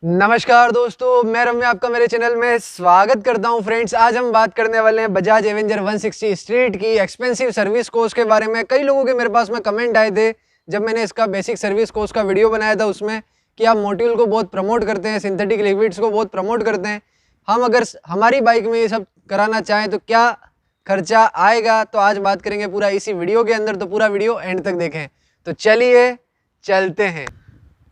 नमस्कार दोस्तों, मैं रम्य आपका मेरे चैनल में स्वागत करता हूं। फ्रेंड्स, आज हम बात करने वाले हैं बजाज एवेंजर 160 स्ट्रीट की एक्सपेंसिव सर्विस कोर्स के बारे में। कई लोगों के मेरे पास में कमेंट आए थे जब मैंने इसका बेसिक सर्विस कोर्स का वीडियो बनाया था उसमें कि आप मोटिल को बहुत प्रमोट करते हैं, सिंथेटिक लिक्विड्स को बहुत प्रमोट करते हैं। हम अगर हमारी बाइक में ये सब कराना चाहें तो क्या खर्चा आएगा, तो आज बात करेंगे पूरा इसी वीडियो के अंदर। तो पूरा वीडियो एंड तक देखें। तो चलिए चलते हैं।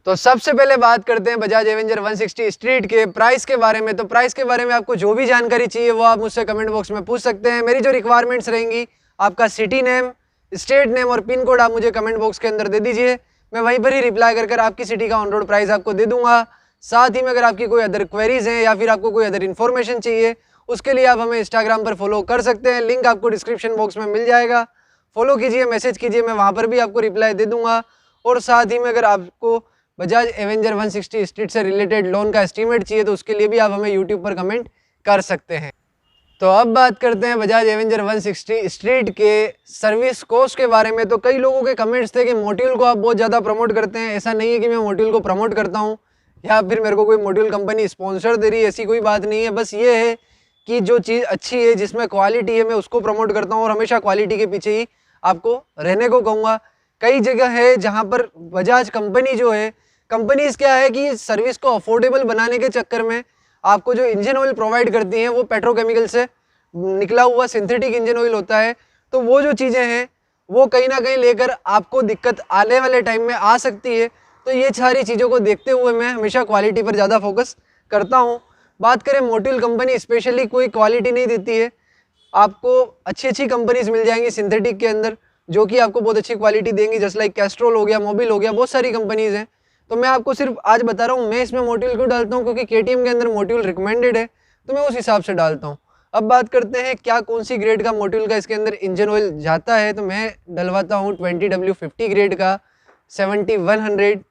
तो सबसे पहले बात करते हैं बजाज एवेंजर 160 स्ट्रीट के प्राइस के बारे में। तो प्राइस के बारे में आपको जो भी जानकारी चाहिए वो आप मुझसे कमेंट बॉक्स में पूछ सकते हैं। मेरी जो रिक्वायरमेंट्स रहेंगी, आपका सिटी नेम, स्टेट नेम और पिन कोड आप मुझे कमेंट बॉक्स के अंदर दे दीजिए। मैं वहीं पर ही रिप्लाई कर आपकी सिटी का ऑन रोड प्राइस आपको दे दूंगा। साथ ही में अगर आपकी कोई अदर क्वेरीज हैं या फिर आपको कोई अदर इन्फॉर्मेशन चाहिए, उसके लिए आप हमें इंस्टाग्राम पर फॉलो कर सकते हैं। लिंक आपको डिस्क्रिप्शन बॉक्स में मिल जाएगा। फॉलो कीजिए, मैसेज कीजिए, मैं वहाँ पर भी आपको रिप्लाई दे दूंगा। और साथ ही में अगर आपको बजाज एवेंजर 160 स्ट्रीट से रिलेटेड लोन का एस्टीमेट चाहिए तो उसके लिए भी आप हमें यूट्यूब पर कमेंट कर सकते हैं। तो अब बात करते हैं बजाज एवेंजर 160 स्ट्रीट के सर्विस कोर्स के बारे में। तो कई लोगों के कमेंट्स थे कि मोटिल को आप बहुत ज़्यादा प्रमोट करते हैं। ऐसा नहीं है कि मैं मोटिल को प्रमोट करता हूँ या फिर मेरे को कोई मोटिल कंपनी स्पॉन्सर दे रही है, ऐसी कोई बात नहीं है। बस ये है कि जो चीज़ अच्छी है, जिसमें क्वालिटी है, मैं उसको प्रमोट करता हूँ और हमेशा क्वालिटी के पीछे ही आपको रहने को कहूँगा। कई जगह है जहाँ पर बजाज कंपनी जो है, कंपनीज क्या है कि सर्विस को अफोर्डेबल बनाने के चक्कर में आपको जो इंजन ऑयल प्रोवाइड करती हैं वो पेट्रोकेमिकल से निकला हुआ सिंथेटिक इंजन ऑयल होता है। तो वो जो चीज़ें हैं वो कहीं ना कहीं लेकर आपको दिक्कत आने वाले टाइम में आ सकती है। तो ये सारी चीज़ों को देखते हुए मैं हमेशा क्वालिटी पर ज़्यादा फोकस करता हूँ। बात करें मोटिल कंपनी स्पेशली कोई क्वालिटी नहीं देती है। आपको अच्छी अच्छी कंपनीज मिल जाएंगी सिंथेटिक के अंदर जो कि आपको बहुत अच्छी क्वालिटी देंगी, जैसे लाइक कैस्ट्रोल हो गया, मोबिल हो गया, बहुत सारी कंपनीज हैं। तो मैं आपको सिर्फ आज बता रहा हूँ मैं इसमें मोटिल क्यों डालता हूँ, क्योंकि केटीएम के अंदर मोटिल रिकमेंडेड है तो मैं उस हिसाब से डालता हूँ। अब बात करते हैं क्या कौन सी ग्रेड का मोटिल का इसके अंदर इंजन ऑयल जाता है। तो मैं डलवाता हूँ 20W50 ग्रेड का 7100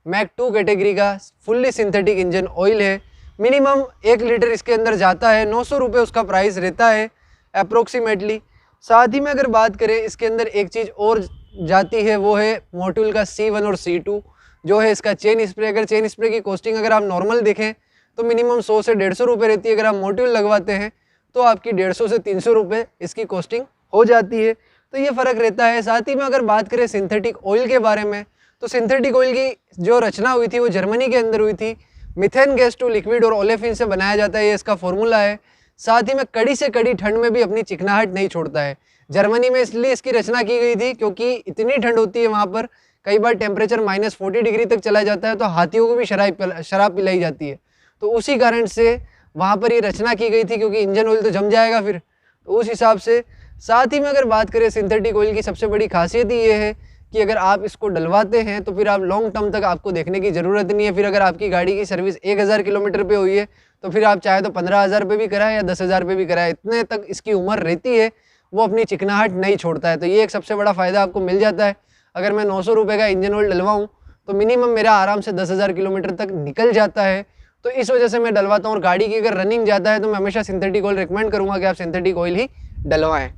मैक 2 कैटेगरी का फुल्ली सिंथेटिक इंजन ऑयल है। मिनिमम 1 लीटर इसके अंदर जाता है, 900 रुपये उसका प्राइस रहता है अप्रोक्सीमेटली। साथ ही में अगर बात करें इसके अंदर एक चीज़ और जाती है, वो है मोटिल का C1 और C2 जो है इसका चेन स्प्रे। अगर चेन स्प्रे की कॉस्टिंग अगर आप नॉर्मल देखें तो मिनिमम 100 से 150 रुपये रहती है। अगर आप मोटिल लगवाते हैं तो आपकी 150 से 300 रुपये इसकी कॉस्टिंग हो जाती है। तो ये फ़र्क रहता है। साथ ही में अगर बात करें सिंथेटिक ऑयल के बारे में, तो सिंथेटिक ऑयल की जो रचना हुई थी वो जर्मनी के अंदर हुई थी। मिथेन गैस टू लिक्विड और ओलेफिन से बनाया जाता है, ये इसका फॉर्मूला है। साथ ही में कड़ी से कड़ी ठंड में भी अपनी चिकनाहट नहीं छोड़ता है। जर्मनी में इसलिए इसकी रचना की गई थी क्योंकि इतनी ठंड होती है वहाँ पर, कई बार टेम्परेचर -40 डिग्री तक चला जाता है, तो हाथियों को भी शराब पिलाई जाती है। तो उसी कारण से वहाँ पर ये रचना की गई थी, क्योंकि इंजन ऑयल तो जम जाएगा फिर, तो उस हिसाब से। साथ ही में अगर बात करें सिंथेटिक ऑयल की सबसे बड़ी खासियत ही ये है कि अगर आप इसको डलवाते हैं तो फिर आप लॉन्ग टर्म तक आपको देखने की ज़रूरत नहीं है। फिर अगर आपकी गाड़ी की सर्विस 1000 किलोमीटर पे हुई है तो फिर आप चाहे तो 15,000 पे भी कराएं या 10,000 पे भी कराएं, इतने तक इसकी उम्र रहती है, वो अपनी चिकनाहट नहीं छोड़ता है। तो ये एक सबसे बड़ा फ़ायदा आपको मिल जाता है। अगर मैं 900 रुपये का इंजन ऑयल डलवाऊँ तो मिनिमम मेरा आराम से 10,000 किलोमीटर तक निकल जाता है। तो इस वजह से मैं डलवाता हूँ। और गाड़ी की अगर रनिंग ज़्यादा है तो मैं हमेशा सिंथेटिक ऑयल रिकमेंड करूँगा कि आप सिंथेटिक ऑयल ही डलवाएँ।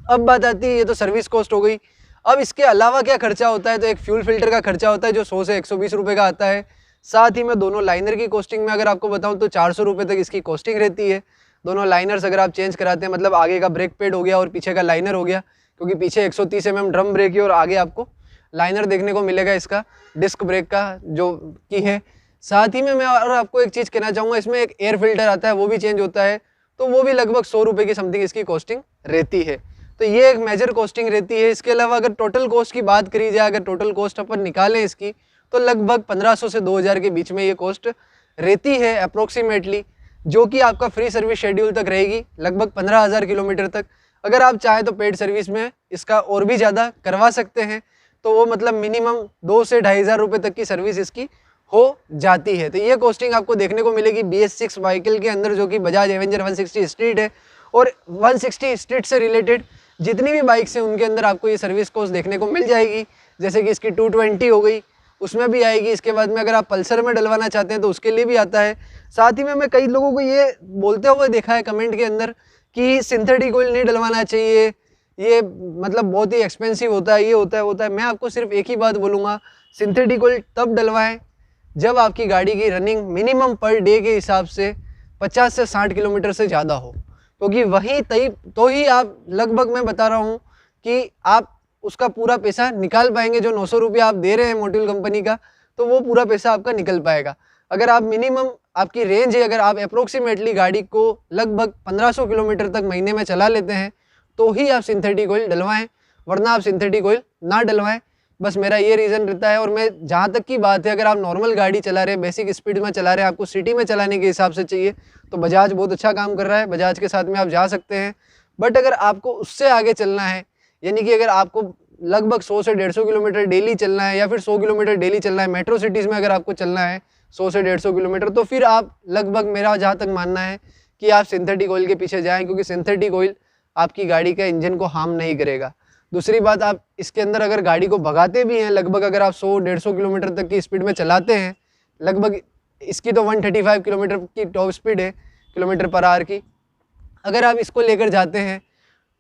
अब बात आती है, ये तो सर्विस कॉस्ट हो गई। अब इसके अलावा क्या खर्चा होता है, तो एक फ्यूल फिल्टर का खर्चा होता है जो 100 से 120 रुपये का आता है। साथ ही में दोनों लाइनर की कॉस्टिंग में अगर आपको बताऊं तो 400 रुपये तक इसकी कॉस्टिंग रहती है। दोनों लाइनर्स अगर आप चेंज कराते हैं, मतलब आगे का ब्रेक पैड हो गया और पीछे का लाइनर हो गया, क्योंकि पीछे 130 mm ड्रम ब्रेक है और आगे आपको लाइनर देखने को मिलेगा इसका डिस्क ब्रेक का जो की है। साथ ही में मैं और आपको एक चीज़ कहना चाहूँगा, इसमें एक एयर फिल्टर आता है, वो भी चेंज होता है, तो वो भी लगभग 100 रुपये की समथिंग इसकी कॉस्टिंग रहती है। तो ये एक मेजर कॉस्टिंग रहती है। इसके अलावा अगर टोटल कॉस्ट की बात करी जाए, अगर टोटल कॉस्ट अपन निकालें इसकी, तो लगभग 1500 से 2000 के बीच में ये कॉस्ट रहती है अप्रोक्सीमेटली, जो कि आपका फ्री सर्विस शेड्यूल तक रहेगी लगभग 15,000 किलोमीटर तक। अगर आप चाहें तो पेड सर्विस में इसका और भी ज़्यादा करवा सकते हैं, तो वो मतलब मिनिमम 2 से 2,500 रुपये तक की सर्विस इसकी हो जाती है। तो ये कॉस्टिंग आपको देखने को मिलेगी BS6 व्हीकल के अंदर, जो कि बजाज एवेंजर 160 स्ट्रीट है। और 160 स्ट्रीट से रिलेटेड जितनी भी बाइक्स हैं उनके अंदर आपको ये सर्विस कॉस्ट देखने को मिल जाएगी। जैसे कि इसकी 220 हो गई, उसमें भी आएगी। इसके बाद में अगर आप पल्सर में डलवाना चाहते हैं तो उसके लिए भी आता है। साथ ही में मैं कई लोगों को ये बोलते हुए देखा है कमेंट के अंदर कि सिंथेटिक ऑयल नहीं डलवाना चाहिए, ये मतलब बहुत ही एक्सपेंसिव होता है, ये होता है। मैं आपको सिर्फ एक ही बात बोलूँगा, सिंथेटिक ऑयल तब डलवाएं जब आपकी गाड़ी की रनिंग मिनिमम पर डे के हिसाब से 50 से 60 किलोमीटर से ज़्यादा हो, क्योंकि वहीं तो ही आप लगभग, मैं बता रहा हूँ कि आप उसका पूरा पैसा निकाल पाएंगे। जो 900 रुपये आप दे रहे हैं मोटिल कंपनी का, तो वो पूरा पैसा आपका निकल पाएगा। अगर आप मिनिमम आपकी रेंज है, अगर आप अप्रोक्सीमेटली गाड़ी को लगभग 1500 किलोमीटर तक महीने में चला लेते हैं, तो ही आप सिंथेटिक ऑयल डलवाएं, वरना आप सिंथेटिक ऑयल ना डलवाएं। बस मेरा ये रीज़न रहता है। और मैं, जहाँ तक की बात है, अगर आप नॉर्मल गाड़ी चला रहे हैं, बेसिक स्पीड में चला रहे हैं, आपको सिटी में चलाने के हिसाब से चाहिए, तो बजाज बहुत अच्छा काम कर रहा है, बजाज के साथ में आप जा सकते हैं। बट अगर आपको उससे आगे चलना है, यानी कि अगर आपको लगभग 100 से 150 किलोमीटर डेली चलना है, या फिर 100 किलोमीटर डेली चलना है, मेट्रो सिटीज़ में अगर आपको चलना है 100 से 150 किलोमीटर, तो फिर आप लगभग, मेरा जहाँ तक मानना है कि आप सिंथेटिक ऑयल के पीछे जाएँ, क्योंकि सिंथेटिक ऑयल आपकी गाड़ी का इंजन को हार्म नहीं करेगा। दूसरी बात, आप इसके अंदर अगर गाड़ी को भगाते भी हैं, लगभग अगर आप 100-150 किलोमीटर तक की स्पीड में चलाते हैं, लगभग इसकी तो 135 किलोमीटर की टॉप स्पीड है किलोमीटर पर आवर की, अगर आप इसको लेकर जाते हैं,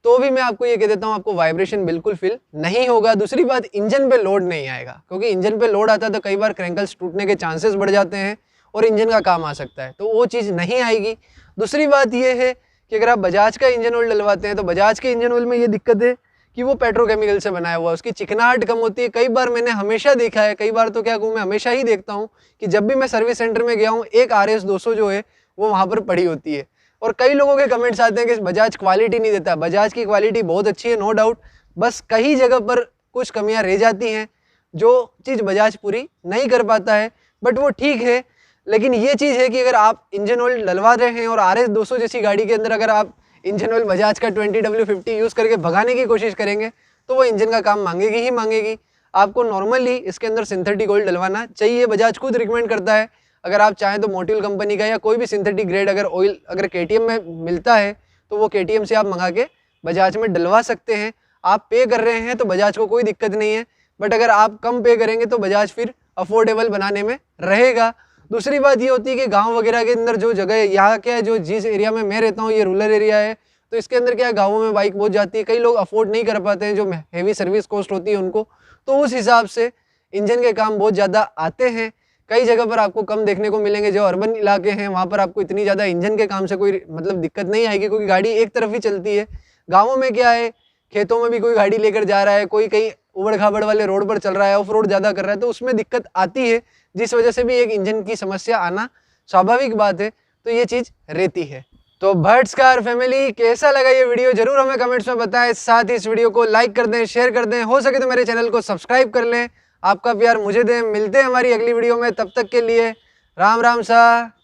तो भी मैं आपको ये कह देता हूँ, आपको वाइब्रेशन बिल्कुल फील नहीं होगा। दूसरी बात, इंजन पे लोड नहीं आएगा, क्योंकि इंजन पे लोड आता है तो कई बार क्रैंकल्स टूटने के चांसेस बढ़ जाते हैं और इंजन का काम आ सकता है, तो वो चीज़ नहीं आएगी। दूसरी बात ये है कि अगर आप बजाज का इंजन ऑयल डलवाते हैं, तो बजाज के इंजन ऑयल में ये दिक्कत है कि वो पेट्रोकेमिकल से बनाया हुआ है, उसकी चिकनाहट कम होती है। कई बार मैंने हमेशा देखा है, कई बार तो क्या कहूँ, मैं हमेशा ही देखता हूँ कि जब भी मैं सर्विस सेंटर में गया हूँ, एक RS 200 जो है वो वहाँ पर पड़ी होती है। और कई लोगों के कमेंट्स आते हैं कि बजाज क्वालिटी नहीं देता। बजाज की क्वालिटी बहुत अच्छी है, नो डाउट, बस कई जगह पर कुछ कमियां रह जाती हैं, जो चीज़ बजाज पूरी नहीं कर पाता है, बट वो ठीक है। लेकिन ये चीज़ है कि अगर आप इंजन ऑयल डलवा रहे हैं और RS 200 जैसी गाड़ी के अंदर अगर आप इंजन ऑयल बजाज का 20W50 यूज़ करके भगाने की कोशिश करेंगे, तो वो इंजन का काम मांगेगी ही मांगेगी। आपको नॉर्मली इसके अंदर सिंथेटिक ऑयल डलवाना चाहिए, बजाज खुद रिकमेंड करता है। अगर आप चाहें तो मोटिल कंपनी का या कोई भी सिंथेटिक ग्रेड अगर ऑयल अगर KTM में मिलता है, तो वो KTM से आप मंगा के बजाज में डलवा सकते हैं। आप पे कर रहे हैं तो बजाज को कोई दिक्कत नहीं है, बट अगर आप कम पे करेंगे तो बजाज फिर अफोर्डेबल बनाने में रहेगा। दूसरी बात ये होती है कि गांव वगैरह के अंदर जो जगह है, यहाँ क्या है, जो जिस एरिया में मैं रहता हूँ ये रूरल एरिया है, तो इसके अंदर क्या है, गाँवों में बाइक बहुत जाती है, कई लोग अफोर्ड नहीं कर पाते हैं जो हैवी सर्विस कॉस्ट होती है उनको, तो उस हिसाब से इंजन के काम बहुत ज़्यादा आते हैं। कई जगह पर आपको कम देखने को मिलेंगे, जो अर्बन इलाके हैं वहाँ पर आपको इतनी ज़्यादा इंजन के काम से कोई मतलब दिक्कत नहीं आएगी, क्योंकि गाड़ी एक तरफ ही चलती है। गाँवों में क्या है, खेतों में भी कोई गाड़ी लेकर जा रहा है, कोई कहीं उबड़ खाबड़ वाले रोड पर चल रहा है, ऑफ रोड ज़्यादा कर रहा है, तो उसमें दिक्कत आती है, जिस वजह से भी एक इंजन की समस्या आना स्वाभाविक बात है। तो ये चीज़ रहती है। तो भट्स कार फैमिली, कैसा लगा ये वीडियो जरूर हमें कमेंट्स में बताएं। साथ ही इस वीडियो को लाइक कर दें, शेयर कर दें, हो सके तो मेरे चैनल को सब्सक्राइब कर लें। आपका प्यार मुझे दें। मिलते हैं हमारी अगली वीडियो में, तब तक के लिए राम राम सा,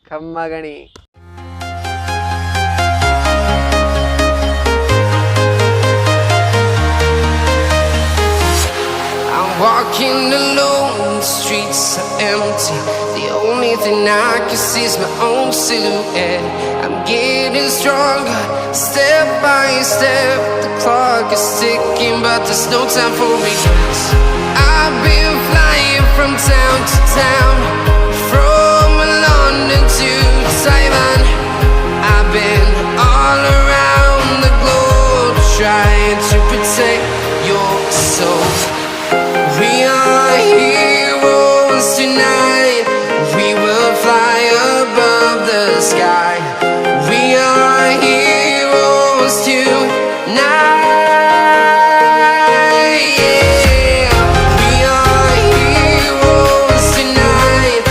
खम्मा गणी। Walking alone, the streets are empty. The only thing I can see is my own silhouette. I'm getting stronger, step by step. The clock is ticking, but there's no time for regrets. I've been flying from town to town, from London to Taiwan. I've been all around the globe, trying to protect your soul. We are heroes tonight. We will fly above the sky. We are heroes tonight. Yeah. We are heroes tonight.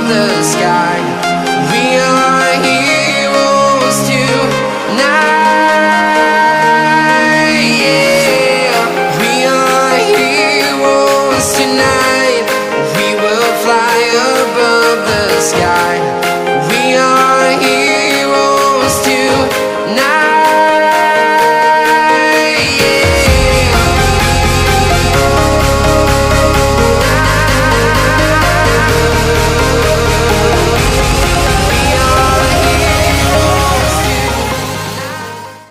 the sky.